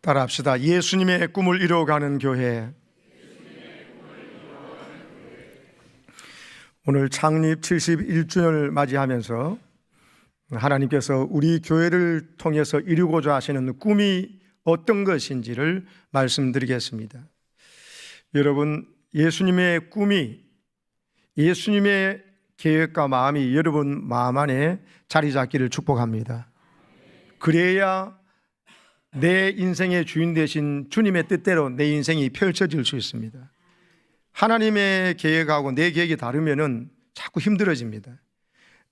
따라합시다. 예수님의 꿈을 이루어가는 교회. 오늘 창립 71주년을 맞이하면서 하나님께서 우리 교회를 통해서 이루고자 하시는 꿈이 어떤 것인지를 말씀드리겠습니다. 여러분, 예수님의 꿈이, 예수님의 계획과 마음이 여러분 마음 안에 자리 잡기를 축복합니다. 그래야 내 인생의 주인 되신 주님의 뜻대로 내 인생이 펼쳐질 수 있습니다. 하나님의 계획하고 내 계획이 다르면은 자꾸 힘들어집니다.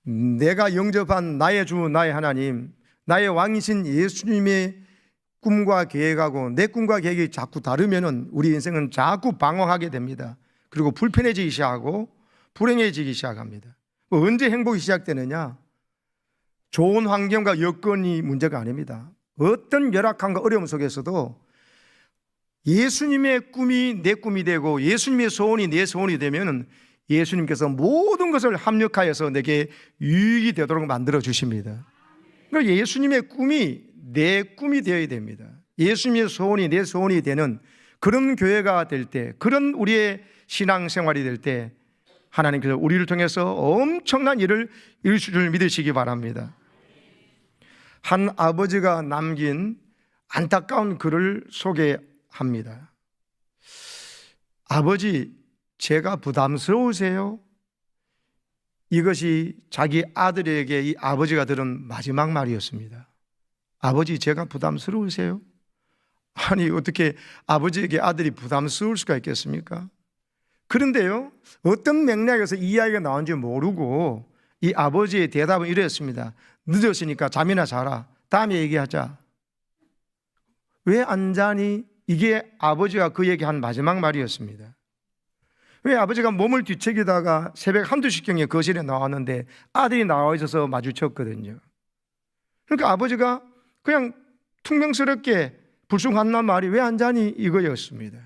내가 영접한 나의 주, 나의 하나님, 나의 왕이신 예수님의 꿈과 계획하고 내 꿈과 계획이 자꾸 다르면은 우리 인생은 자꾸 방황하게 됩니다. 그리고 불편해지기 시작하고 불행해지기 시작합니다. 언제 행복이 시작되느냐? 좋은 환경과 여건이 문제가 아닙니다. 어떤 열악함과 어려움 속에서도 예수님의 꿈이 내 꿈이 되고 예수님의 소원이 내 소원이 되면 예수님께서 모든 것을 합력하여서 내게 유익이 되도록 만들어 주십니다. 그러니까 예수님의 꿈이 내 꿈이 되어야 됩니다. 예수님의 소원이 내 소원이 되는 그런 교회가 될 때, 그런 우리의 신앙생활이 될 때 하나님께서 우리를 통해서 엄청난 일을 이루실 줄 믿으시기 바랍니다. 한 아버지가 남긴 안타까운 글을 소개합니다. 아버지, 제가 부담스러우세요? 이것이 자기 아들에게 이 아버지가 들은 마지막 말이었습니다. 아버지, 제가 부담스러우세요? 아니, 어떻게 아버지에게 아들이 부담스러울 수가 있겠습니까? 그런데요, 어떤 맥락에서 이 이야기가 나온지 모르고 이 아버지의 대답은 이랬습니다. 늦었으니까 잠이나 자라. 다음에 얘기하자. 왜 안 자니? 이게 아버지가 그에게 한 마지막 말이었습니다. 왜 아버지가 몸을 뒤척이다가 새벽 1, 2시경에 거실에 나왔는데 아들이 나와 있어서 마주쳤거든요. 그러니까 아버지가 그냥 퉁명스럽게 불쑥한 말이 왜 안 자니? 이거였습니다.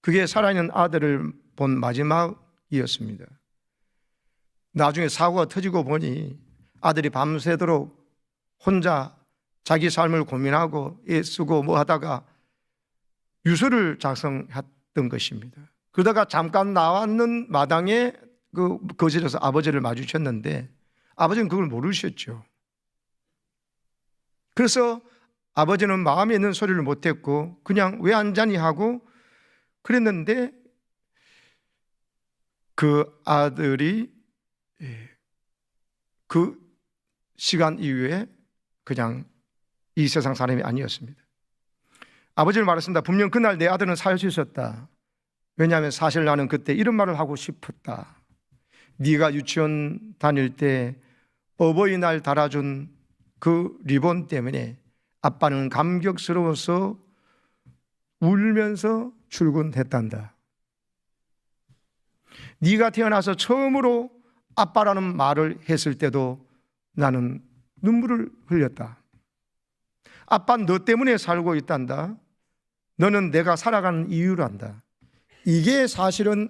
그게 살아있는 아들을 본 마지막이었습니다. 나중에 사고가 터지고 보니 아들이 밤새도록 혼자 자기 삶을 고민하고 애쓰고 뭐 하다가 유서를 작성했던 것입니다. 그러다가 잠깐 나왔는 마당에 그 거실에서 아버지를 마주쳤는데 아버지는 그걸 모르셨죠. 그래서 아버지는 마음에 있는 소리를 못했고 그냥 왜 안 자니 하고 그랬는데 그 아들이 그 시간 이후에 그냥 이 세상 사람이 아니었습니다. 아버지를 말했습니다. 분명 그날 내 아들은 살 수 있었다. 왜냐하면 사실 나는 그때 이런 말을 하고 싶었다. 네가 유치원 다닐 때 어버이날 달아준 그 리본 때문에 아빠는 감격스러워서 울면서 출근했단다. 네가 태어나서 처음으로 아빠라는 말을 했을 때도 나는 눈물을 흘렸다. 아빠 너 때문에 살고 있단다. 너는 내가 살아가는 이유란다. 이게 사실은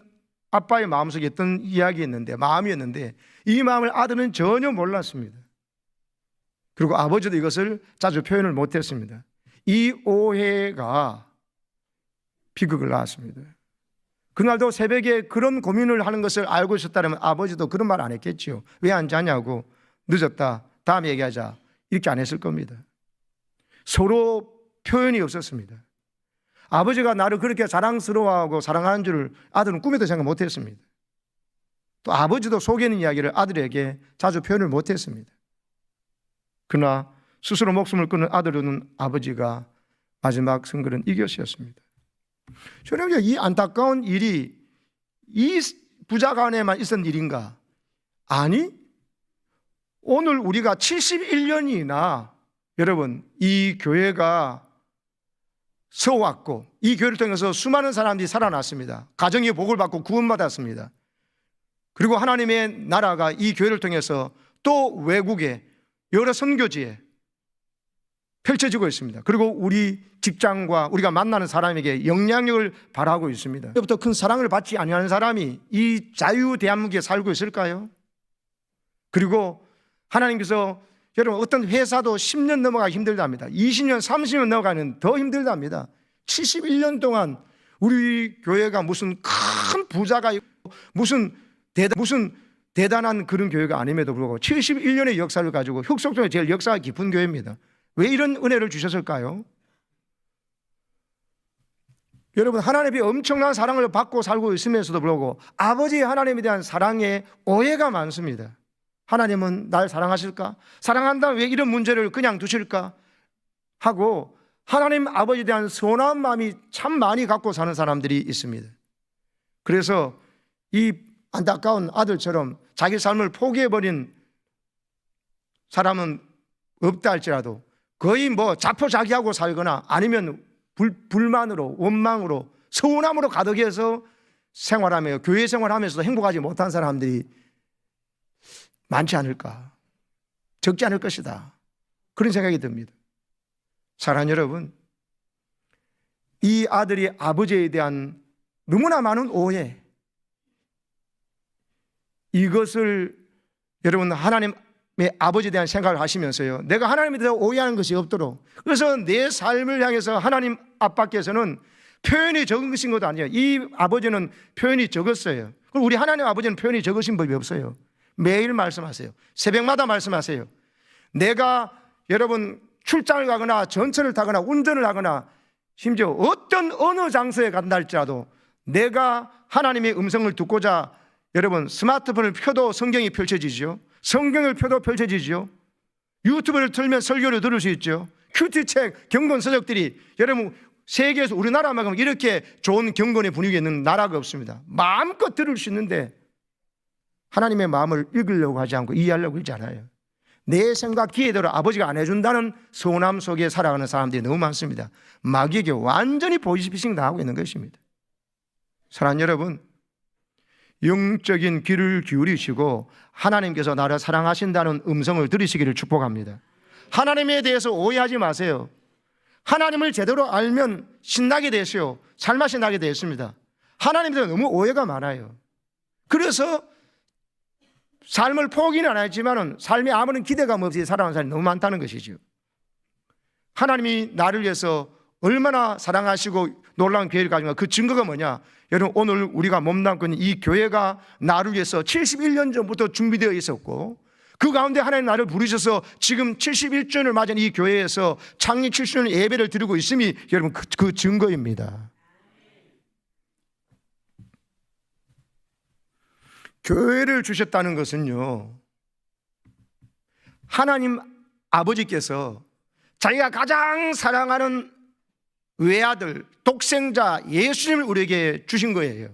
아빠의 마음속에 있던 이야기였는데, 마음이었는데 이 마음을 아들은 전혀 몰랐습니다. 그리고 아버지도 이것을 자주 표현을 못했습니다. 이 오해가 비극을 낳았습니다. 그날도 새벽에 그런 고민을 하는 것을 알고 있었다면 아버지도 그런 말 안 했겠지요. 왜 안 자냐고, 늦었다, 다음에 얘기하자, 이렇게 안 했을 겁니다. 서로 표현이 없었습니다. 아버지가 나를 그렇게 자랑스러워하고 사랑하는 줄을 아들은 꿈에도 생각 못했습니다. 또 아버지도 속이는 이야기를 아들에게 자주 표현을 못했습니다. 그러나 스스로 목숨을 끊은 아들은 아버지가 마지막 선거는 이것이었습니다. 저는 이 안타까운 일이 이 부자가 안에만 있었던 일인가? 아니, 오늘 우리가 71년이나 여러분 이 교회가 서왔고 이 교회를 통해서 수많은 사람들이 살아났습니다. 가정의 복을 받고 구원받았습니다. 그리고 하나님의 나라가 이 교회를 통해서 또 외국에 여러 선교지에 펼쳐지고 있습니다. 그리고 우리 직장과 우리가 만나는 사람에게 영향력을 발하고 있습니다. 이때부터 큰 사랑을 받지 아니하는 사람이 이 자유 대한민국에 살고 있을까요? 그리고 하나님께서 여러분 어떤 회사도 10년 넘어가기 힘들답니다. 20년, 30년 넘어가면 더 힘들답니다. 71년 동안 우리 교회가 무슨 큰 부자가 있고 무슨 대단한 그런 교회가 아님에도 불구하고 71년의 역사를 가지고 흑석 중에 제일 역사가 깊은 교회입니다. 왜 이런 은혜를 주셨을까요? 여러분, 하나님의 엄청난 사랑을 받고 살고 있으면서도 불구하고 아버지 하나님에 대한 사랑에 오해가 많습니다. 하나님은 날 사랑하실까? 사랑한다면 왜 이런 문제를 그냥 두실까? 하고 하나님 아버지에 대한 서운한 마음이 참 많이 갖고 사는 사람들이 있습니다. 그래서 이 안타까운 아들처럼 자기 삶을 포기해버린 사람은 없다 할지라도 거의 뭐 자포자기하고 살거나 아니면 불만으로, 원망으로, 서운함으로 가득해서 생활하며 교회 생활하면서도 행복하지 못한 사람들이 많지 않을까, 적지 않을 것이다, 그런 생각이 듭니다. 사랑하는 여러분, 이 아들이 아버지에 대한 너무나 많은 오해, 이것을 여러분 하나님의 아버지에 대한 생각을 하시면서요, 내가 하나님에 대해서 오해하는 것이 없도록, 그래서 내 삶을 향해서 하나님 아빠께서는 표현이 적으신 것도 아니에요. 이 아버지는 표현이 적었어요. 그리고 우리 하나님 아버지는 표현이 적으신 법이 없어요. 매일 말씀하세요. 새벽마다 말씀하세요. 내가 여러분 출장을 가거나 전철을 타거나 운전을 하거나 심지어 어떤 어느 장소에 간다 할지라도 내가 하나님의 음성을 듣고자 여러분 스마트폰을 펴도 성경이 펼쳐지죠. 성경을 펴도 펼쳐지죠. 유튜브를 틀면 설교를 들을 수 있죠. 큐티책, 경건 서적들이 여러분 세계에서 우리나라만큼 이렇게 좋은 경건의 분위기에 있는 나라가 없습니다. 마음껏 들을 수 있는데 하나님의 마음을 읽으려고 하지 않고 이해하려고 하지 않아요. 내 생각 기회대로 아버지가 안 해준다는 서운함 속에 살아가는 사람들이 너무 많습니다. 마귀에게 완전히 보이스피싱 당하고 있는 것입니다. 사랑하는 여러분, 영적인 귀를 기울이시고 하나님께서 나를 사랑하신다는 음성을 들으시기를 축복합니다. 하나님에 대해서 오해하지 마세요. 하나님을 제대로 알면 신나게 되시오. 살맛이 나게 되었습니다. 하나님에 대해서 너무 오해가 많아요. 그래서 삶을 포기는 안 했지만 삶에 아무런 기대감 없이 살아가는 사람이 너무 많다는 것이죠. 하나님이 나를 위해서 얼마나 사랑하시고 놀라운 교회를 가지고 그 증거가 뭐냐? 여러분, 오늘 우리가 몸담고 있는 이 교회가 나를 위해서 71년 전부터 준비되어 있었고 그 가운데 하나님 나를 부르셔서 지금 71주년을 맞은 이 교회에서 창립 70주년 예배를 드리고 있음이 여러분 그 증거입니다. 교회를 주셨다는 것은요, 하나님 아버지께서 자기가 가장 사랑하는 외아들, 독생자 예수님을 우리에게 주신 거예요.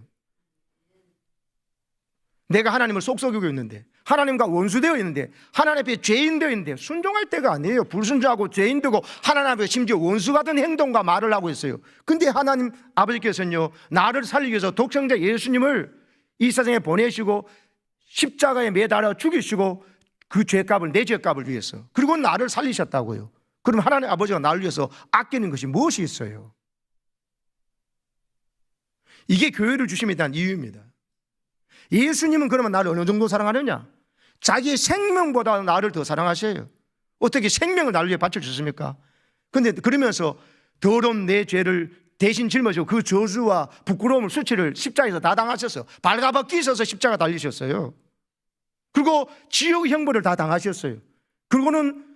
내가 하나님을 속썩이고 있는데, 하나님과 원수되어 있는데, 하나님 앞에 죄인 되어 있는데 순종할 때가 아니에요. 불순종하고 죄인 되고 하나님 앞에 심지어 원수 같은 행동과 말을 하고 있어요. 근데 하나님 아버지께서는요, 나를 살리기 위해서 독생자 예수님을 이 세상에 보내시고 십자가에 매달아 죽이시고 그 죄값을, 내 죄값을 위해서, 그리고 나를 살리셨다고요. 그럼 하나님 아버지가 나를 위해서 아끼는 것이 무엇이 있어요? 이게 교회를 주심에 대한 이유입니다. 예수님은 그러면 나를 어느 정도 사랑하느냐? 자기의 생명보다 나를 더 사랑하셔요. 어떻게 생명을 나를 위해 바쳐주십니까? 근데 그러면서 더러운 내 죄를 대신 짊어지고 그 저주와 부끄러움을, 수치를 십자가에서 다 당하셨어요. 발가벗기셔서 십자가 달리셨어요. 그리고 지옥 형벌을 다 당하셨어요. 그리고는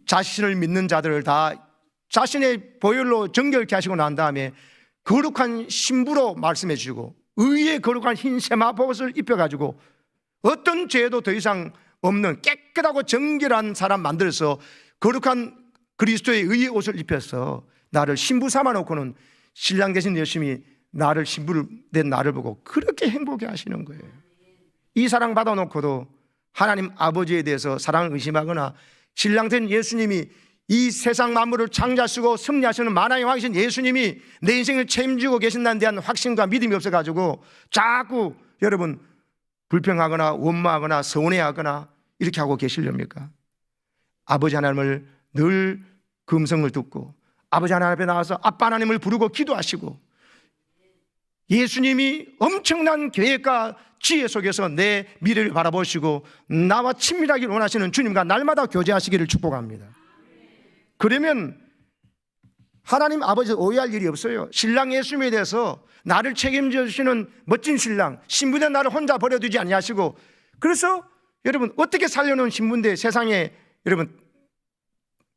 자신을 믿는 자들을 다 자신의 보혈로 정결케 하시고 난 다음에 거룩한 신부로 말씀해 주시고 의의 거룩한 흰 세마포옷을 입혀가지고 어떤 죄도 더 이상 없는 깨끗하고 정결한 사람 만들어서 거룩한 그리스도의 의의 옷을 입혀서 나를 신부 삼아 놓고는 신랑 되신 예수님이 나를 신부를 된 나를 보고 그렇게 행복해 하시는 거예요. 이 사랑 받아 놓고도 하나님 아버지에 대해서 사랑을 의심하거나 신랑 된 예수님이 이 세상 만물을 창조하시고 섭리하시는 만왕의 왕이신 예수님이 내 인생을 책임지고 계신다는 대한 확신과 믿음이 없어가지고 자꾸 여러분 불평하거나 원망하거나 서운해하거나 이렇게 하고 계시렵니까? 아버지 하나님을 늘 금성을 듣고 아버지 하나님 앞에 나와서 아빠 하나님을 부르고 기도하시고 예수님이 엄청난 계획과 지혜 속에서 내 미래를 바라보시고 나와 친밀하기를 원하시는 주님과 날마다 교제하시기를 축복합니다. 그러면 하나님 아버지 오해할 일이 없어요. 신랑 예수님에 대해서 나를 책임져 주시는 멋진 신랑, 신부된 나를 혼자 버려두지 아니하시고, 그래서 여러분 어떻게 살려놓은 신부인데 세상에 여러분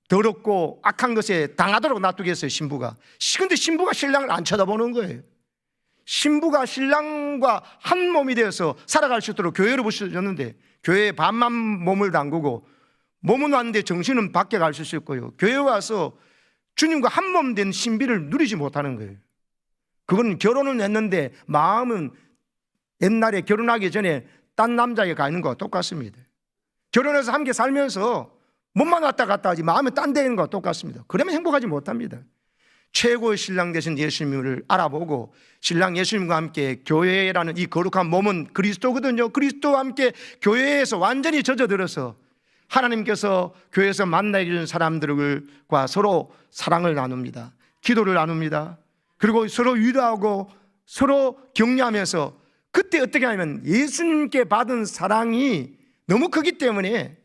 더럽고 악한 것에 당하도록 놔두겠어요. 신부가. 근데 신부가 신랑을 안 쳐다보는 거예요. 신부가 신랑과 한 몸이 되어서 살아갈 수 있도록 교회로 부르셨는데 교회에 반만 몸을 담그고 몸은 왔는데 정신은 밖에 갈 수 있고요. 교회에 와서 주님과 한 몸 된 신비를 누리지 못하는 거예요. 그건 결혼은 했는데 마음은 옛날에 결혼하기 전에 딴 남자에게 가 있는 거와 똑같습니다. 결혼해서 함께 살면서 몸만 왔다 갔다 하지 마음이 딴 데 있는 거와 똑같습니다. 그러면 행복하지 못합니다. 최고의 신랑 되신 예수님을 알아보고 신랑 예수님과 함께 교회라는 이 거룩한 몸은 그리스도거든요. 그리스도와 함께 교회에서 완전히 젖어들어서 하나님께서 교회에서 만나게 해준 사람들과 서로 사랑을 나눕니다. 기도를 나눕니다. 그리고 서로 위로하고 서로 격려하면서 그때 어떻게 하냐면 예수님께 받은 사랑이 너무 크기 때문에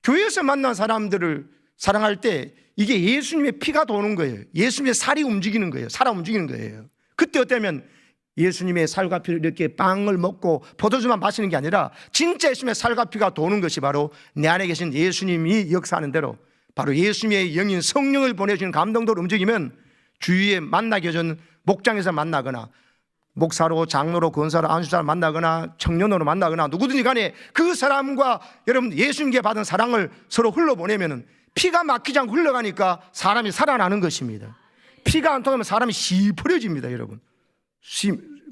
교회에서 만난 사람들을 사랑할 때 이게 예수님의 피가 도는 거예요. 예수님의 살이 움직이는 거예요. 살아 움직이는 거예요. 그때 어때면 예수님의 살과 피를 이렇게 빵을 먹고 포도주만 마시는 게 아니라 진짜 예수님의 살과 피가 도는 것이 바로 내 안에 계신 예수님이 역사하는 대로 바로 예수님의 영인 성령을 보내주신 감동도로 움직이면 주위에 만나게 해준 목장에서 만나거나 목사로 장로로 권사로 안수사를 만나거나 청년으로 만나거나 누구든지 간에 그 사람과 여러분 예수님께 받은 사랑을 서로 흘러보내면 피가 막히지 않고 흘러가니까 사람이 살아나는 것입니다. 피가 안 통하면 사람이 시퍼려집니다. 여러분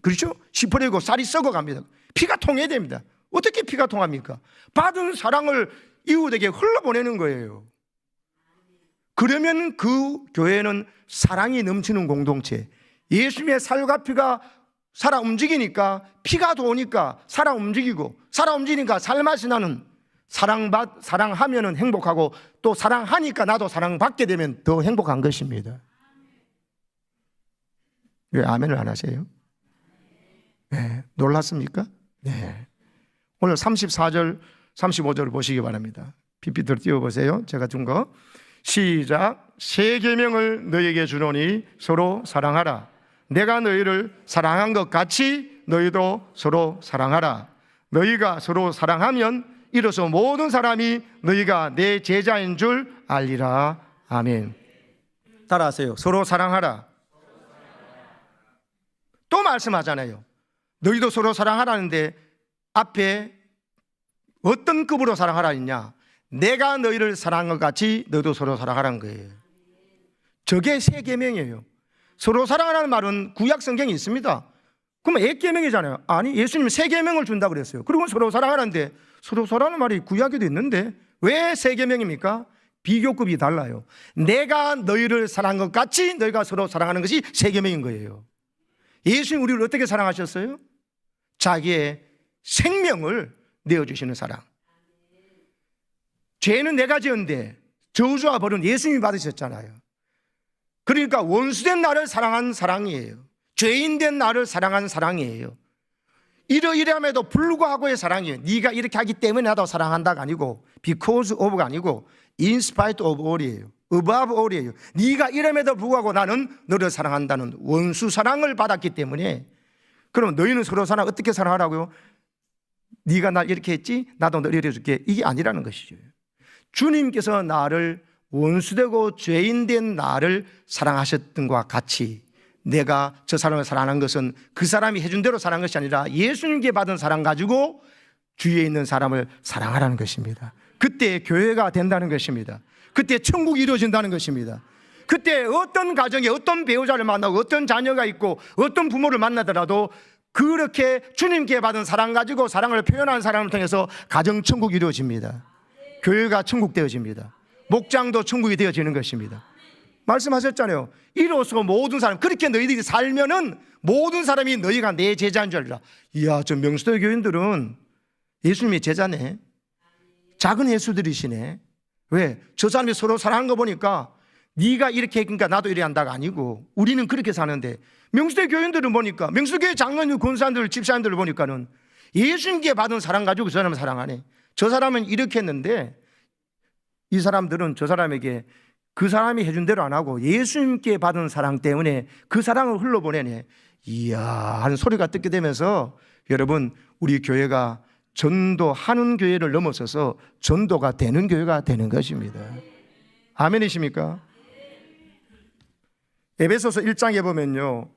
그렇죠? 시퍼려지고 쌀이 썩어갑니다. 피가 통해야 됩니다. 어떻게 피가 통합니까? 받은 사랑을 이웃에게 흘러보내는 거예요. 그러면 그 교회는 사랑이 넘치는 공동체, 예수님의 살과 피가 살아 움직이니까 피가 도니까 살아 움직이고 살아 움직이니까 살맛이 나는 사랑하면은 행복하고 또 사랑하니까 나도 사랑받게 되면 더 행복한 것입니다. 왜 아멘을 안 하세요? 네, 놀랐습니까? 네. 오늘 34절 35절을 보시기 바랍니다. PPT를 띄워보세요. 제가 준 거 시작. 새 계명을 너희에게 주노니 서로 사랑하라. 내가 너희를 사랑한 것 같이 너희도 서로 사랑하라. 너희가 서로 사랑하면 이로써 모든 사람이 너희가 내 제자인 줄 알리라. 아멘. 따라하세요. 서로 사랑하라. 또 말씀하잖아요. 너희도 서로 사랑하라는데 앞에 어떤 급으로 사랑하라 했냐? 내가 너희를 사랑한 것 같이 너희도 서로 사랑하라는 거예요. 저게 새 계명이에요. 서로 사랑하라는 말은 구약 성경에 있습니다. 그러면 옛 계명이잖아요. 아니 예수님이 새 계명을 준다 그랬어요. 그리고 서로 사랑하라는데 서로 사랑하는 말이 구약에도 있는데 왜 새 계명입니까? 비교급이 달라요. 내가 너희를 사랑한 것 같이 너희가 서로 사랑하는 것이 새 계명인 거예요. 예수님 우리를 어떻게 사랑하셨어요? 자기의 생명을 내어주시는 사랑. 죄는 내가 지었는데 저주와 벌은 예수님이 받으셨잖아요. 그러니까 원수된 나를 사랑한 사랑이에요. 죄인된 나를 사랑한 사랑이에요. 이러이러함에도 불구하고의 사랑이에요. 네가 이렇게 하기 때문에 나도 사랑한다가 아니고 because of가 아니고 in spite of all이에요. above all이에요. 네가 이름에도 불구하고 나는 너를 사랑한다는 원수 사랑을 받았기 때문에 그럼 너희는 서로 사랑 어떻게 사랑하라고요? 네가 날 이렇게 했지? 나도 널 이렇게 해줄게. 이게 아니라는 것이죠. 주님께서 나를 원수되고 죄인된 나를 사랑하셨던 것과 같이 내가 저 사람을 사랑하는 것은 그 사람이 해준 대로 사랑한 것이 아니라 예수님께 받은 사랑 가지고 주위에 있는 사람을 사랑하라는 것입니다. 그때 교회가 된다는 것입니다. 그때 천국이 이루어진다는 것입니다. 그때 어떤 가정에 어떤 배우자를 만나고 어떤 자녀가 있고 어떤 부모를 만나더라도 그렇게 주님께 받은 사랑 가지고 사랑을 표현하는 사람을 통해서 가정 천국이 이루어집니다. 교회가 천국 되어집니다. 목장도 천국이 되어지는 것입니다. 말씀하셨잖아요. 이로써 모든 사람, 그렇게 너희들이 살면은 모든 사람이 너희가 내 제자인 줄 알라. 이야, 저 명수도 교인들은 예수님의 제자네. 작은 예수들이시네. 왜? 저 사람이 서로 사랑하는 거 보니까 네가 이렇게 했으니까 나도 이래 한다가 아니고 우리는 그렇게 사는데 명수대 교인들을 보니까 명수교회 장로님, 권사님들, 집사님들을 보니까는 예수님께 받은 사랑 가지고 그 사람을 사랑하네. 저 사람은 이렇게 했는데 이 사람들은 저 사람에게 그 사람이 해준 대로 안 하고 예수님께 받은 사랑 때문에 그 사랑을 흘러보내네. 이야 하는 소리가 듣게 되면서 여러분, 우리 교회가 전도하는 교회를 넘어서서 전도가 되는 교회가 되는 것입니다. 아멘이십니까? 에베소서 1장에 보면요,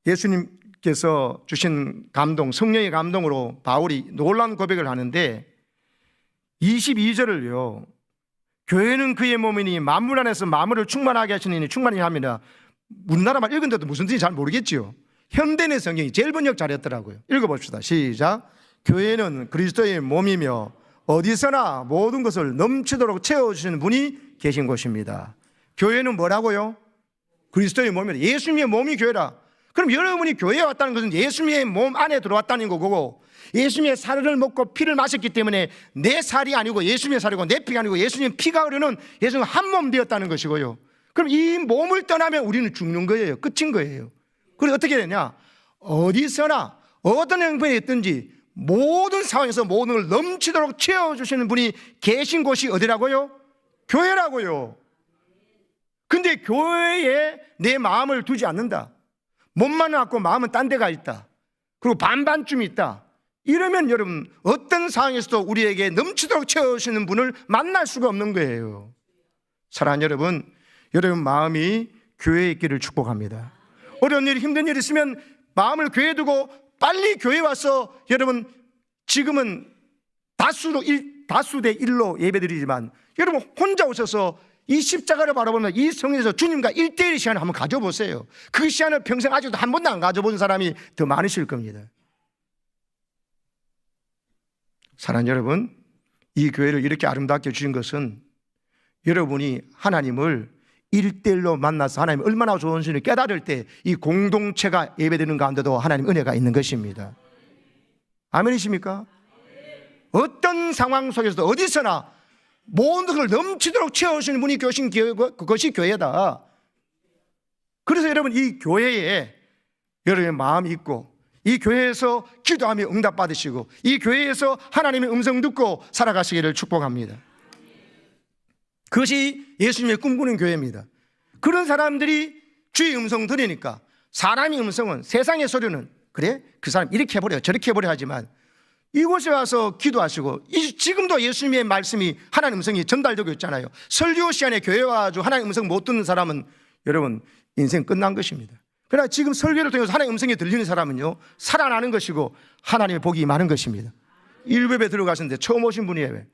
예수님께서 주신 감동, 성령의 감동으로 바울이 놀라운 고백을 하는데 22절을요, 교회는 그의 몸이니 만물 안에서 만물을 충만하게 하시니 충만히 합니다. 우리나라만 읽은데도 무슨 뜻인지 잘 모르겠지요. 현대의 성경이 제일 번역 잘했더라고요. 읽어봅시다. 시작. 교회는 그리스도의 몸이며 어디서나 모든 것을 넘치도록 채워주시는 분이 계신 곳입니다. 교회는 뭐라고요? 그리스도의 몸이다. 예수님의 몸이 교회라. 그럼 여러분이 교회에 왔다는 것은 예수님의 몸 안에 들어왔다는 거고, 예수님의 살을 먹고 피를 마셨기 때문에 내 살이 아니고 예수님의 살이고 내 피가 아니고 예수님의 피가 흐르는 예수님 한 몸 되었다는 것이고요. 그럼 이 몸을 떠나면 우리는 죽는 거예요. 끝인 거예요. 그래서 어떻게 되냐? 어디서나 어떤 형편에 있든지 모든 상황에서 모든 걸 넘치도록 채워주시는 분이 계신 곳이 어디라고요? 교회라고요. 근데 교회에 내 마음을 두지 않는다. 몸만 갖고 마음은 딴 데가 있다. 그리고 반반쯤 있다. 이러면 여러분, 어떤 상황에서도 우리에게 넘치도록 채워주시는 분을 만날 수가 없는 거예요. 사랑하는 여러분, 여러분 마음이 교회에 있기를 축복합니다. 어려운 일, 힘든 일 있으면 마음을 교회에 두고 빨리 교회에 와서, 여러분 지금은 다수 대 1로 예배드리지만 여러분 혼자 오셔서 이 십자가를 바라보면 이 성에서 주님과 1대1 시간을 한번 가져보세요. 그 시간을 평생 아직도 한 번도 안 가져본 사람이 더 많으실 겁니다. 사랑하는 여러분, 이 교회를 이렇게 아름답게 주신 것은 여러분이 하나님을 1대1로 만나서 하나님이 얼마나 좋은지를 깨달을 때 이 공동체가 예배드리는 가운데도 하나님 은혜가 있는 것입니다. 아멘이십니까? 어떤 상황 속에서도 어디서나 모든 것을 넘치도록 채워주시는 분이 계신 그것이 교회다. 그래서 여러분, 이 교회에 여러분의 마음이 있고, 이 교회에서 기도하며 응답받으시고, 이 교회에서 하나님의 음성 듣고 살아가시기를 축복합니다. 그것이 예수님의 꿈꾸는 교회입니다. 그런 사람들이 주의 음성 들으니까, 사람의 음성은, 세상의 소리는 그래? 그 사람 이렇게 해버려 저렇게 해버려 하지만 이곳에 와서 기도하시고, 지금도 예수님의 말씀이 하나님의 음성이 전달되고 있잖아요. 설교 시간에 교회 와가지고 하나님의 음성 못 듣는 사람은 여러분 인생 끝난 것입니다. 그러나 지금 설교를 통해서 하나님의 음성이 들리는 사람은요, 살아나는 것이고 하나님의 복이 많은 것입니다. 일베에 들어가셨는데 처음 오신 분이에요.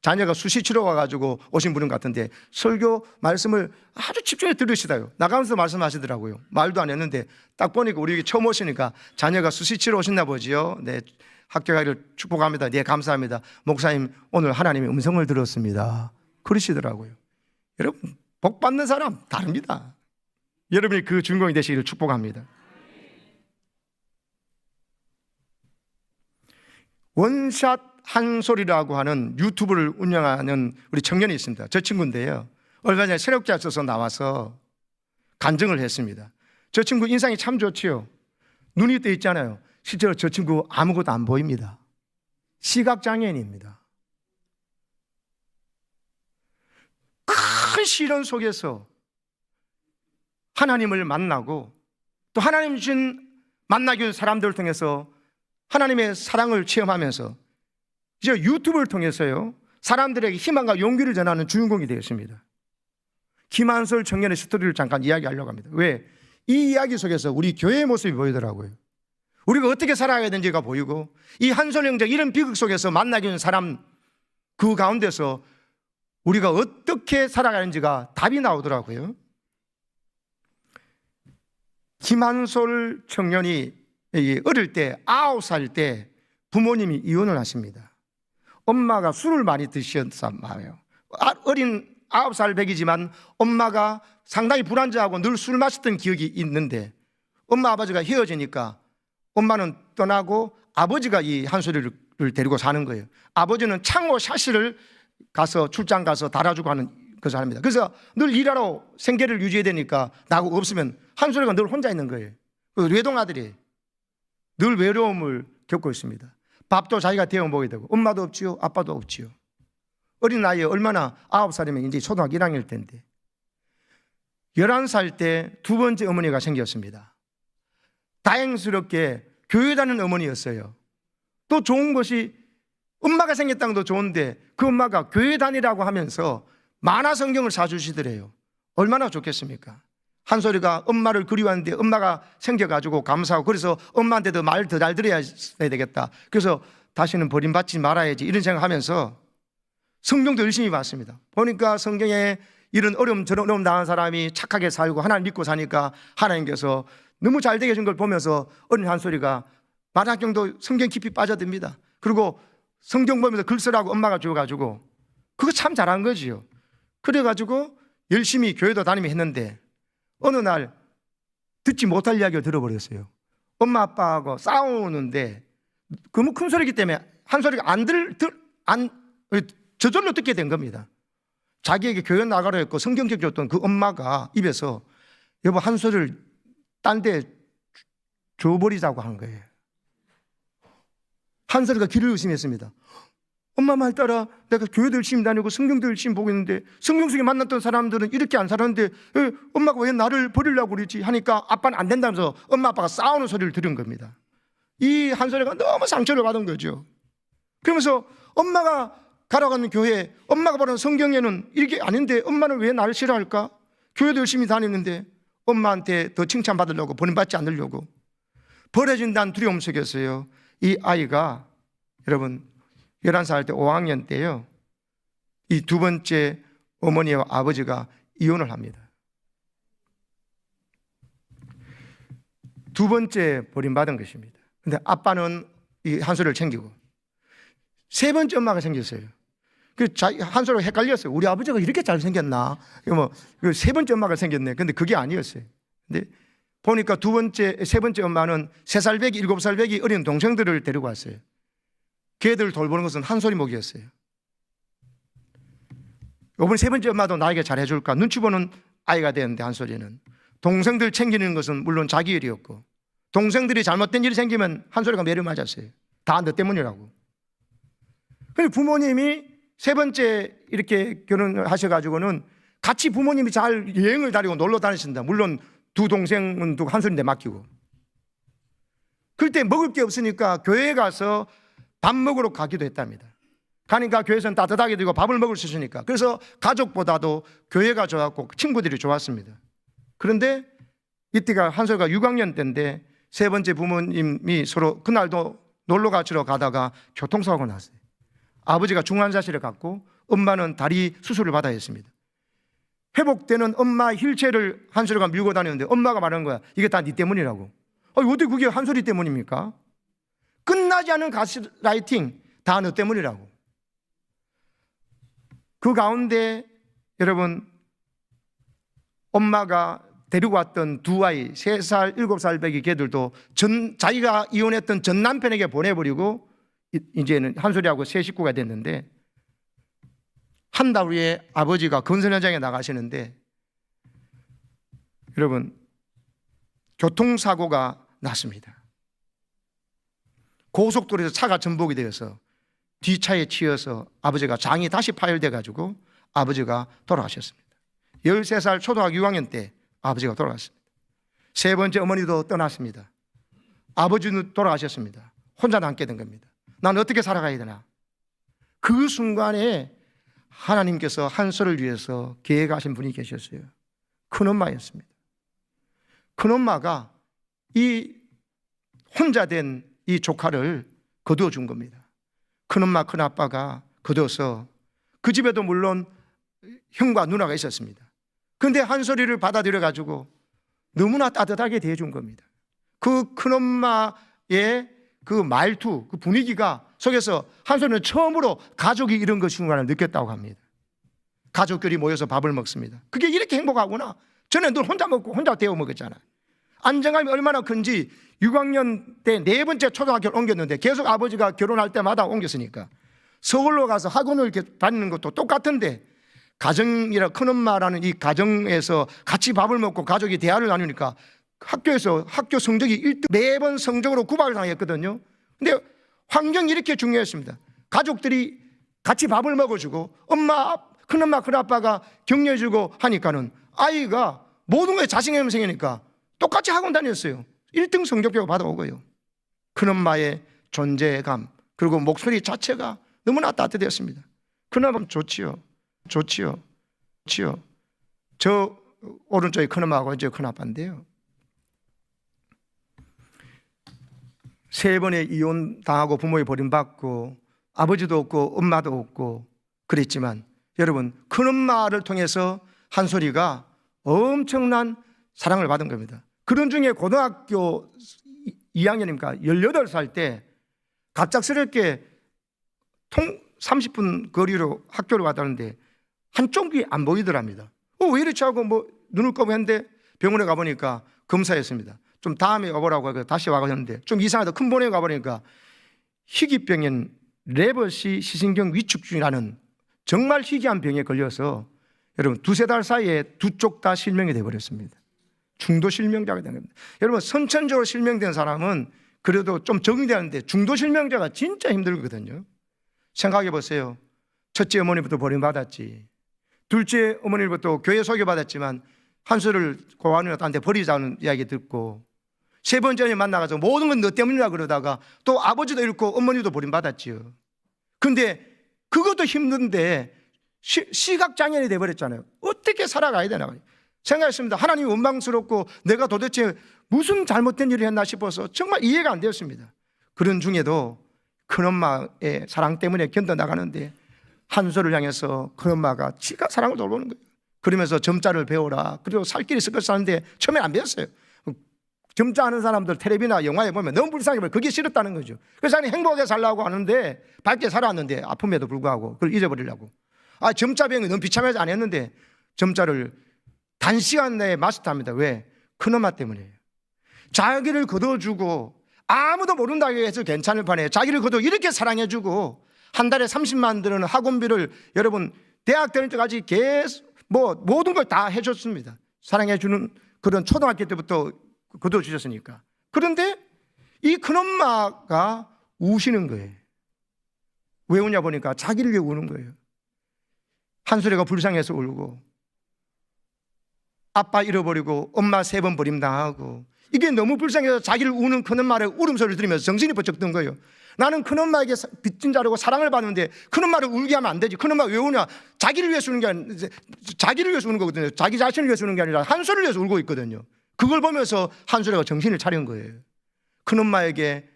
자녀가 수시 치러 와가지고 오신 분인 것 같은데 설교 말씀을 아주 집중해 들으시다요. 나가면서 말씀하시더라고요. 말도 안 했는데 딱 보니까 우리 처음 오시니까 자녀가 수시 치러 오셨나 보지요. 네, 합격하기를 축복합니다. 네, 감사합니다. 목사님, 오늘 하나님의 음성을 들었습니다. 그러시더라고요. 여러분, 복 받는 사람 다릅니다. 여러분이 그 주인공이 되시기를 축복합니다. 원샷 한솔이라고 하는 유튜브를 운영하는 우리 청년이 있습니다. 저 친구인데요, 얼마 전에 새롭게 하셔서 나와서 간증을 했습니다. 저 친구 인상이 참 좋지요. 눈이 떠 있잖아요. 실제로 저 친구 아무것도 안 보입니다. 시각장애인입니다. 큰 시련 속에서 하나님을 만나고, 또 하나님 주신 만나기 위한 사람들을 통해서 하나님의 사랑을 체험하면서 이제 유튜브를 통해서요, 사람들에게 희망과 용기를 전하는 주인공이 되었습니다. 김한솔 청년의 스토리를 잠깐 이야기하려고 합니다. 왜? 이 이야기 속에서 우리 교회의 모습이 보이더라고요. 우리가 어떻게 살아가야 되는지가 보이고, 이 한솔 형제 이런 비극 속에서 만나게 된 사람 그 가운데서 우리가 어떻게 살아가는지가 답이 나오더라고요. 김한솔 청년이 어릴 때 9살 때 부모님이 이혼을 하십니다. 엄마가 술을 많이 드셨단 말이에요. 어린 9살 배기지만 엄마가 상당히 불안정하고 늘 술 마셨던 기억이 있는데, 엄마 아버지가 헤어지니까 엄마는 떠나고 아버지가 이 한솔이를 데리고 사는 거예요. 아버지는 창호 샤시를 가서 출장 가서 달아주고 하는 것을 합니다. 그래서 늘 일하러 생계를 유지해야 되니까 나하고 없으면 한솔이가 늘 혼자 있는 거예요. 외동아들이 늘 외로움을 겪고 있습니다. 밥도 자기가 데워 먹어야 되고 엄마도 없지요, 아빠도 없지요. 어린 나이에 얼마나 9살이면 이제 초등학교 1학년일 텐데 11살 때 두 번째 어머니가 생겼습니다. 다행스럽게 교회 다니는 어머니였어요. 또 좋은 것이 엄마가 생겼다는 것도 좋은데 그 엄마가 교회 다니라고 하면서 만화 성경을 사주시더래요. 얼마나 좋겠습니까? 한솔이가 엄마를 그리워하는데 엄마가 생겨가지고 감사하고 그래서 엄마한테도 말 더 잘 들어야 되겠다. 그래서 다시는 버림받지 말아야지 이런 생각하면서 성경도 열심히 봤습니다. 보니까 성경에 이런 어려움 저런 어려움 당한 사람이 착하게 살고 하나님 믿고 사니까 하나님께서 너무 잘 되게 해준 걸 보면서 어린 한솔이가 만화경도 성경 깊이 빠져듭니다. 그리고 성경 보면서 글 쓰라고 엄마가 줘가지고 그거 참 잘한 거지요. 그래가지고 열심히 교회도 다니며 했는데 어느 날 듣지 못할 이야기를 들어버렸어요. 엄마 아빠하고 싸우는데 너무 큰 소리이기 때문에 한솔이가 저절로 듣게 된 겁니다. 자기에게 교회 나가라 했고 성경 줬던 그 엄마가 입에서 여보 한솔이를 딴 데 줘버리자고 한 거예요. 한솔이가 귀를 의심했습니다. 엄마 말 따라 내가 교회도 열심히 다니고 성경도 열심히 보고 있는데 성경 속에 만났던 사람들은 이렇게 안 살았는데 엄마가 왜 나를 버리려고 그러지 하니까 아빠는 안 된다면서 엄마 아빠가 싸우는 소리를 들은 겁니다. 이 한솔이가 너무 상처를 받은 거죠. 그러면서 엄마가 가라가는 교회, 엄마가 보는 성경에는 이게 아닌데 엄마는 왜 나를 싫어할까? 교회도 열심히 다니는데 엄마한테 더 칭찬받으려고 버림받지 않으려고 버려진다는 두려움 속에서요. 이 아이가 여러분 11살 때 5학년 때요. 이 두 번째 어머니와 아버지가 이혼을 합니다. 두 번째 버림받은 것입니다. 근데 아빠는 이 한솔이를 챙기고 세 번째 엄마가 생겼어요. 한솔이가 헷갈렸어요. 우리 아버지가 이렇게 잘생겼나? 세 번째 엄마가 생겼네. 근데 그게 아니었어요. 근데 보니까 세 번째 엄마는 3살 배기, 7살 배기 어린 동생들을 데리고 왔어요. 걔들 돌보는 것은 한솔이 몫이었어요. 이번에 세 번째 엄마도 나에게 잘해줄까? 눈치 보는 아이가 되는데 한솔이는 동생들 챙기는 것은 물론 자기 일이었고 동생들이 잘못된 일이 생기면 한솔이가 매를 맞았어요. 다 너 때문이라고. 근데 부모님이 세 번째 이렇게 결혼하셔가지고는 같이 부모님이 잘 여행을 다니고 놀러 다니신다. 물론 두 동생은 두 한솔인데 맡기고. 그럴 때 먹을 게 없으니까 교회에 가서 밥 먹으러 가기도 했답니다. 가니까 교회에서는 따뜻하게 되고 밥을 먹을 수 있으니까. 그래서 가족보다도 교회가 좋았고 친구들이 좋았습니다. 그런데 이때가 한솔이가 6학년 때인데 세 번째 부모님이 서로 그날도 놀러 가시러 가다가 교통사고가 났어요. 아버지가 중환자실에 갔고 엄마는 다리 수술을 받아야 했습니다. 회복되는 엄마 휠체어를 한솔이가 밀고 다니는데 엄마가 말하는 거야. 이게 다 네 때문이라고. 어떻게 그게 한솔이 때문입니까? 끝나지 않은 가스라이팅 다 너 때문이라고. 그 가운데 여러분 엄마가 데리고 왔던 두 아이 3살, 7살 배기 걔들도 자기가 이혼했던 전 남편에게 보내버리고 이제는 한솔이하고 새 식구가 됐는데 한 달 후에 아버지가 건설 현장에 나가시는데 여러분 교통사고가 났습니다. 고속도로에서 차가 전복이 되어서 뒷차에 치여서 아버지가 장이 다시 파열돼 가지고 아버지가 돌아가셨습니다. 13살 초등학교 6학년 때 아버지가 돌아갔습니다. 세 번째 어머니도 떠났습니다. 아버지는 돌아가셨습니다. 혼자 남게 된 겁니다. 난 어떻게 살아가야 되나? 그 순간에 하나님께서 한솔을 위해서 계획하신 분이 계셨어요. 큰엄마였습니다. 큰엄마가 이 혼자 된 이 조카를 거두어 준 겁니다. 큰엄마 큰아빠가 거둬서 그 집에도 물론 형과 누나가 있었습니다. 그런데 한솔이를 받아들여 가지고 너무나 따뜻하게 대해준 겁니다. 그 큰엄마의 그 말투, 그 분위기가 속에서 한솔이는 처음으로 가족이 이런 것인 걸 느꼈다고 합니다. 가족끼리 모여서 밥을 먹습니다. 그게 이렇게 행복하구나. 전에 늘 혼자 먹고 혼자 데워 먹었잖아. 안정감이 얼마나 큰지 6학년 때 4번째 초등학교를 옮겼는데 계속 아버지가 결혼할 때마다 옮겼으니까 서울로 가서 학원을 이렇게 다니는 것도 똑같은데 가정이라 큰엄마라는 이 가정에서 같이 밥을 먹고 가족이 대화를 나누니까 학교에서 학교 성적이 1등, 매번 성적으로 구박을 당했거든요. 근데 환경이 이렇게 중요했습니다. 가족들이 같이 밥을 먹어주고 엄마, 큰엄마, 큰아빠가 격려해주고 하니까는 아이가 모든 거에 자신감이 생기니까 똑같이 학원 다녔어요. 1등 성적표 받아오고요. 큰엄마의 존재감 그리고 목소리 자체가 너무나 따뜻했습니다. 큰엄마 좋지요. 저 오른쪽에 큰엄마하고 이제 큰아빠인데요. 3번의 이혼 당하고 부모의 버림받고 아버지도 없고 엄마도 없고 그랬지만 여러분, 큰엄마를 통해서 한솔이가 엄청난 사랑을 받은 겁니다. 그런 중에 고등학교 2학년입니까? 18살 때 갑작스럽게 30분 거리로 학교를 갔다는데 한쪽이 안 보이더랍니다. 왜 이렇지 하고 뭐 눈을 감고 했는데 병원에 가보니까 검사했습니다. 좀 다음에 와보라고 해서 다시 와가셨는데 좀 이상하다. 큰 병원에 가보니까 희귀병인 레버시 시신경 위축증이라는 정말 희귀한 병에 걸려서 여러분 2-3달 사이에 두 쪽 다 실명이 되어버렸습니다. 중도 실명자가 된 겁니다. 여러분 선천적으로 실명된 사람은 그래도 좀 적응이 되는데 중도 실명자가 진짜 힘들거든요. 생각해 보세요. 첫째 어머니부터 버림받았지. 둘째 어머니부터 교회 소개받았지만 한솔을 고아누나한테 버리자는 이야기 듣고 세 번째에 만나가지고 모든 건 너 때문이라 그러다가 또 아버지도 잃고 어머니도 버림받았지요. 근데 그것도 힘든데 시각장애인이 돼버렸잖아요. 어떻게 살아가야 되나 생각했습니다. 하나님이 원망스럽고 내가 도대체 무슨 잘못된 일을 했나 싶어서 정말 이해가 안 되었습니다. 그런 중에도 큰엄마의 사랑 때문에 견뎌나가는데 한솔을 향해서 큰엄마가 지가 사랑을 돌보는 거예요. 그러면서 점자를 배워라. 그리고 살 길이 있을 것을 하는데 처음에 안 배웠어요. 점자 하는 사람들 텔레비나 영화에 보면 너무 불쌍해 보여요. 그게 싫었다는 거죠. 그래서 자기 행복하게 살려고 하는데 밝게 살아왔는데 아픔에도 불구하고 그걸 잊어버리려고. 점자 배운 게 너무 비참해서 안 했는데 점자를 단시간 내에 마스터합니다. 왜? 큰엄마 때문이에요. 자기를 거둬주고 아무도 모른다고 해서 괜찮을 판에 자기를 거둬 이렇게 사랑해주고 한 달에 30만 드는 학원비를 여러분 대학 다닐 때까지 계속 모든 걸 다 해줬습니다. 사랑해주는 그런 초등학교 때부터 거둬주셨으니까. 그런데 이 큰엄마가 우시는 거예요. 왜 우냐 보니까 자기를 위해 우는 거예요. 한솔이가 불쌍해서 울고 아빠 잃어버리고 엄마 3번 버림당하고 이게 너무 불쌍해서 자기를 우는 큰엄마의 울음소리를 들으면서 정신이 번쩍 든 거예요. 나는 큰엄마에게 빚진 자라고 사랑을 받는데 큰엄마를 울게 하면 안 되지. 큰엄마 왜 우냐? 자기를 위해서 우는 게 아니라 자기를 위해서 우는 거거든요. 자기 자신을 위해서 우는 게 아니라 한솔을 위해서 울고 있거든요. 그걸 보면서 한솔이가 정신을 차린 거예요. 큰엄마에게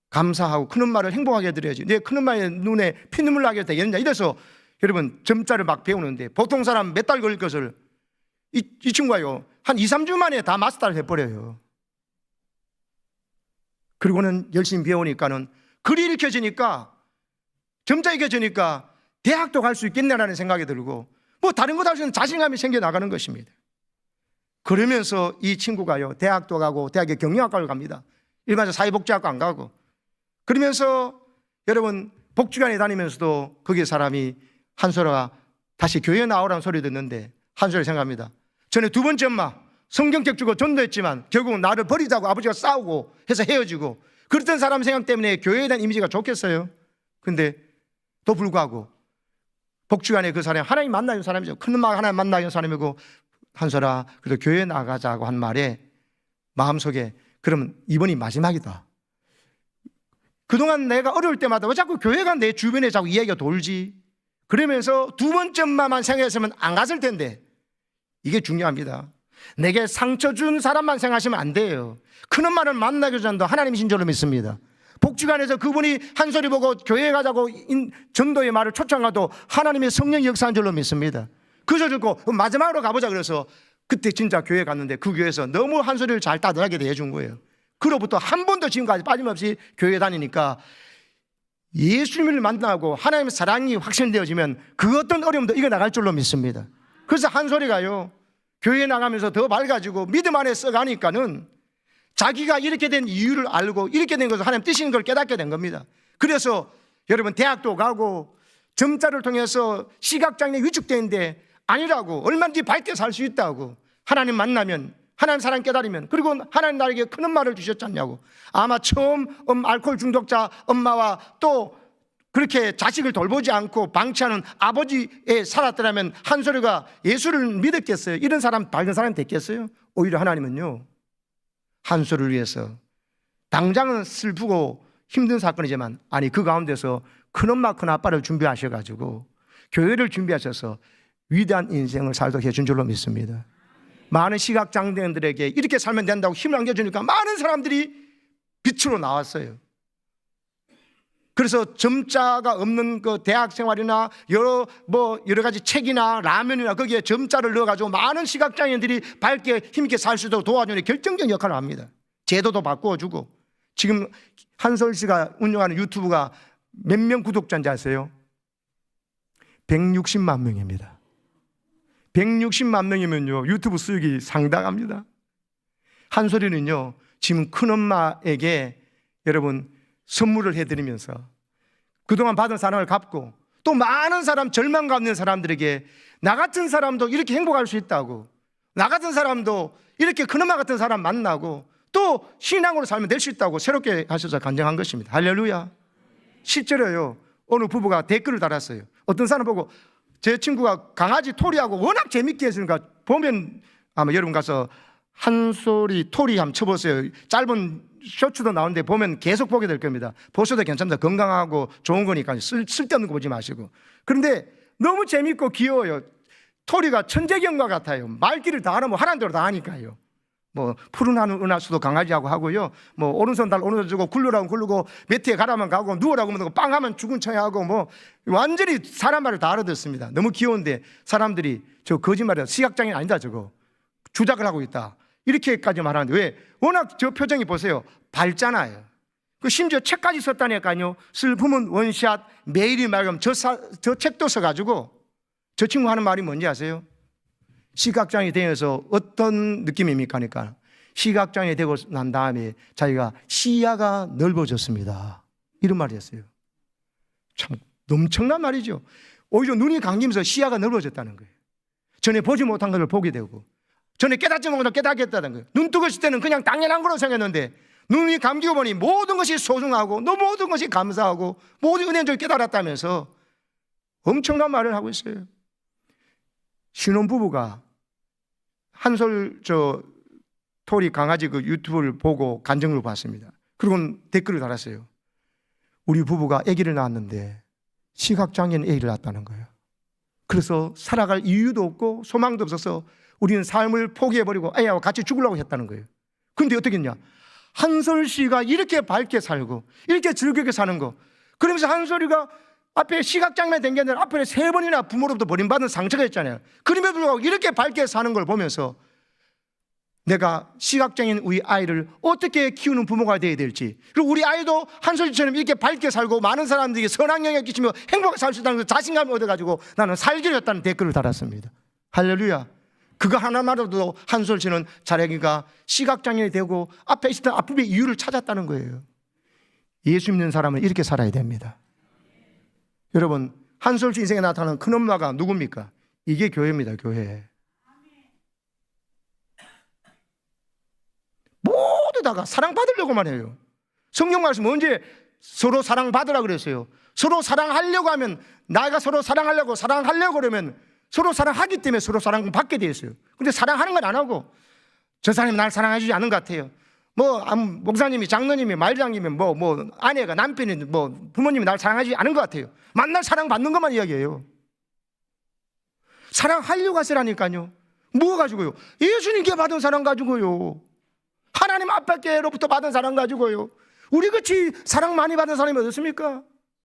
감사하고 큰엄마를 행복하게 해드려야지. 내 큰엄마의 눈에 피눈물 나게 되겠느냐. 이래서 여러분 점자를 막 배우는데 보통 사람 몇 달 걸릴 것을 이 친구가요 한 2-3주 만에 다 마스터를 해버려요. 그리고는 열심히 배우니까는 글이 읽혀지니까 점자 읽혀지니까 대학도 갈 수 있겠네라는 생각이 들고 뭐 다른 것 할 수 있는 자신감이 생겨나가는 것입니다. 그러면서 이 친구가요 대학도 가고 대학에 경영학과를 갑니다. 일반적 사회복지학과 안 가고. 그러면서 여러분 복지관에 다니면서도 거기 사람이 한솔아 다시 교회에 나오라는 소리 듣는데 한솔이 생각합니다. 전에 2번째 엄마 성경책 주고 전도했지만 결국은 나를 버리자고 아버지가 싸우고 해서 헤어지고 그랬던 사람 생각 때문에 교회에 대한 이미지가 좋겠어요. 근데 또 불구하고 복지관에 그 사람이 하나님 만나는 사람이죠. 큰엄마가 하나님 만나는 사람이고 한솔아 그래도 교회에 나가자고 한 말에 마음속에 그러면 이번이 마지막이다. 그동안 내가 어려울 때마다 왜 자꾸 교회가 내 주변에 자꾸 이야기가 돌지? 그러면서 2번째 엄마만 생각했으면 안 갔을 텐데 이게 중요합니다. 내게 상처 준 사람만 생각하시면 안 돼요. 큰엄마를 만나기 전도 하나님이신 줄로 믿습니다. 복지관에서 그분이 한솔이 보고 교회에 가자고 전도의 말을 초청하도 하나님의 성령이 역사한 줄로 믿습니다. 그저 듣고 마지막으로 가보자 그래서 그때 진짜 교회 갔는데 그 교회에서 너무 한솔이를 잘 따뜻하게 대해준 거예요. 그로부터 한 번도 지금까지 빠짐없이 교회 다니니까 예수님을 만나고 하나님의 사랑이 확신되어지면 그 어떤 어려움도 이겨나갈 줄로 믿습니다. 그래서 한솔이가요 교회 나가면서 더 밝아지고 믿음 안에 써가니까는 자기가 이렇게 된 이유를 알고 이렇게 된 것을 하나님 뜻인 걸 깨닫게 된 겁니다. 그래서 여러분 대학도 가고 점자를 통해서 시각장애에 위축되는데 아니라고, 얼마든지 밝게 살 수 있다고. 하나님 만나면, 하나님 사랑 깨달으면, 그리고 하나님 나에게 큰 엄마를 주셨지 않냐고. 아마 처음 알코올 중독자 엄마와 또 그렇게 자식을 돌보지 않고 방치하는 아버지에 살았더라면 한솔이가 예수를 믿었겠어요? 이런 사람, 밝은 사람이 됐겠어요? 오히려 하나님은요, 한솔을 위해서 당장은 슬프고 힘든 사건이지만, 아니 그 가운데서 큰엄마 큰아빠를 준비하셔가지고 교회를 준비하셔서 위대한 인생을 살도록 해준 줄로 믿습니다. 많은 시각장애인들에게 이렇게 살면 된다고 힘을 안겨주니까 많은 사람들이 빛으로 나왔어요. 그래서 점자가 없는 그 대학 생활이나 여러 가지 책이나 라면이나 거기에 점자를 넣어가지고 많은 시각장애인들이 밝게 힘있게 살 수 있도록 도와주는 결정적인 역할을 합니다. 제도도 바꾸어주고. 지금 한솔 씨가 운영하는 유튜브가 몇 명 구독자인지 아세요? 160만 명입니다. 160만 명이면요, 유튜브 수익이 상당합니다. 한솔이는요, 지금 큰엄마에게 여러분 선물을 해드리면서 그동안 받은 사랑을 갚고, 또 많은 사람, 절망 가운데 사람들에게 나 같은 사람도 이렇게 행복할 수 있다고, 나 같은 사람도 이렇게 큰엄마 같은 사람 만나고 또 신앙으로 살면 될 수 있다고 새롭게 하셔서 간증한 것입니다. 할렐루야. 실제로요, 어느 부부가 댓글을 달았어요. 어떤 사람 보고, 제 친구가 강아지 토리하고 워낙 재밌게 했으니까, 보면 아마 여러분 가서 한솔이 토리 한번 쳐보세요. 짧은 쇼츠도 나오는데 보면 계속 보게 될 겁니다. 보셔도 괜찮습니다. 건강하고 좋은 거니까 쓸데없는 거 보지 마시고. 그런데 너무 재밌고 귀여워요. 토리가 천재경과 같아요. 말귀를 다 하면 하라는 대로 다 하니까요. 푸른 하늘 은하수도 강아지하고 하고요. 오른손 달 오른손 주고, 굴르라고 굴르고, 매트에 가라면 가고, 누워라고 하면 빵 하면 죽은 척 하고, 완전히 사람 말을 다 알아듣습니다. 너무 귀여운데 사람들이 저 거짓말이야, 시각장애인 아니다, 저거 주작을 하고 있다, 이렇게까지 말하는데, 왜? 워낙 저 표정이 보세요, 밝잖아요. 그 심지어 책까지 썼다니까요. 슬픔은 원샷, 매일이 맑음. 저 책도 써가지고. 저 친구 하는 말이 뭔지 아세요? 시각장애 되어서 어떤 느낌입니까? 그러니까 시각장애 되고 난 다음에 자기가 시야가 넓어졌습니다, 이런 말이 했어요. 참 엄청난 말이죠. 오히려 눈이 감기면서 시야가 넓어졌다는 거예요. 전에 보지 못한 것을 보게 되고, 전에 깨닫지 못한 걸 깨닫겠다는 거예요. 눈 뜨고 있을 때는 그냥 당연한 거로 생각했는데, 눈이 감기고 보니 모든 것이 소중하고, 모든 것이 감사하고, 모든 은혜를 깨달았다면서 엄청난 말을 하고 있어요. 신혼부부가 한솔 토리 강아지 그 유튜브를 보고 간증을 봤습니다. 그리고 댓글을 달았어요. 우리 부부가 아기를 낳았는데 시각장애인 아기를 낳았다는 거예요. 그래서 살아갈 이유도 없고 소망도 없어서 우리는 삶을 포기해버리고 아이하고 같이 죽으려고 했다는 거예요. 그런데 어떻게 했냐? 한솔 씨가 이렇게 밝게 살고 이렇게 즐겁게 사는 거, 그러면서 한솔이가 앞에 시각장애 된 게 아니라 앞에 3번이나 부모로부터 버림받은 상처가 있잖아요. 그럼에도 불구하고 이렇게 밝게 사는 걸 보면서 내가 시각장애인 우리 아이를 어떻게 키우는 부모가 되어야 될지, 그리고 우리 아이도 한솔이처럼 이렇게 밝게 살고 많은 사람들에게 선한 영향을 끼치며 행복하게 살 수 있다는 자신감을 얻어가지고 나는 살기로 했다는 댓글을 달았습니다. 할렐루야. 그거 하나만으로도 한솔 씨는 자기가 시각장애인이 되고 앞에 있었던 아픔의 이유를 찾았다는 거예요. 예수 믿는 사람은 이렇게 살아야 됩니다. 여러분, 한솔 씨 인생에 나타나는 큰엄마가 누굽니까? 이게 교회입니다, 교회. 모두 다가 사랑받으려고만 해요. 성경 말씀 언제 서로 사랑받으라 그랬어요? 서로 사랑하려고 하면, 나가 서로 사랑하려고 그러면 서로 사랑하기 때문에 서로 사랑받게 되어 있어요. 근데 사랑하는 건 안 하고, 저 사람이 날 사랑해 주지 않은 것 같아요. 목사님이, 장로님이, 말장님이, 아내가, 남편이, 부모님이 날 사랑하지 않은 것 같아요. 만날 사랑받는 것만 이야기해요. 사랑하려고 하시라니까요. 뭐 가지고요? 예수님께 받은 사랑 가지고요. 하나님 아빠께로부터 받은 사랑 가지고요. 우리 같이 사랑 많이 받은 사람이 어떻습니까?